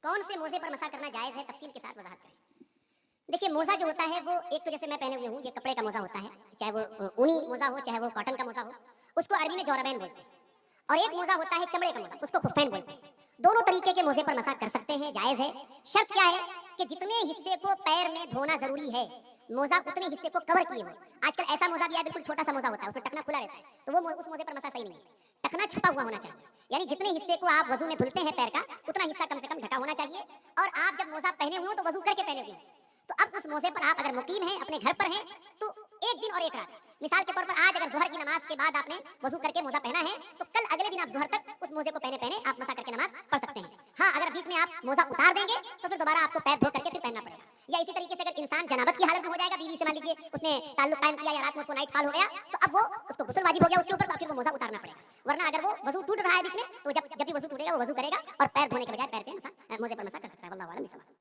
कौन से मोज़े पर मसा करना जायज़ है, तफ़सील के साथ वज़ाहत करें। देखिए मोज़ा जो होता है वो एक तो जैसे मैं पहने हुए हूँ, ये कपड़े का मोज़ा होता है, चाहे वो ऊनी मोज़ा हो, चाहे वो कॉटन का मोज़ा हो, उसको अरबी में जौरबैन बोलते हैं। और एक मोज़ा होता है चमड़े का मोज़ा, उसको खुफ़ैन बोलते हैं। दोनों तरीके के मोज़े पर मसा कर सकते हैं, जायज़ है। शर्त क्या है कि जितने हिस्से को पैर में धोना ज़रूरी है, मोज़ा उतने हिस्से को कवर किए हो। आजकल ऐसा मोज़ा भी है, बिल्कुल छोटा-सा मोज़ा होता है, उसमें टखना खुला रहता है, तो वो उस मोज़े पर मसा सही नहीं है। टखना छुपा हुआ होना चाहिए, यानी जितने हिस्से को आप वज़ू में धुलते हैं पैर का, उतना हिस्सा कम से कम ढका होना चाहिए। और आप जब मोज़ा पहने हुए हो तो वज़ू करके पहने हुए हो। तो अब उस मोज़े पर आप अगर मुकीम हैं, अपने घर पर हैं, तो 1 दिन और 1 रात, मिसाल के तौर पर आज अगर ज़ोहर की नमाज़ के बाद आपने वज़ू करके मोज़ा पहना है, तो कल अगले दिन आप ज़ोहर तक उस मोज़े को पहने-पहने आप मसा करके नमाज़ पढ़ सकते हैं। हाँ, अगर बीच में आप मोज़ा उतार देंगे, तो फिर दोबारा आपको पैर धो करके फिर पहनना पड़ेगा। या इसी तरीके से अगर इंसान जनाबत की हालत में हो जाएगा, बीवी से मान लीजिए उसने ताल्लुक कायम किया या रात में उसको नाइट फॉल हो गया, तो अब वो उसको गुस्ल वाजिब हो गया उसके ऊपर, तो फिर वो मोज़ा उतारना पड़ेगा। वरना अगर वो वज़ू टूट रहा है बीच में, तो जब भी वज़ू टूटेगा वो वज़ू करेगा और पैर धोने के बजाय पैर पे मोज़े पर मसा कर सकता है। वल्लाहु आलम बिस्सवाब।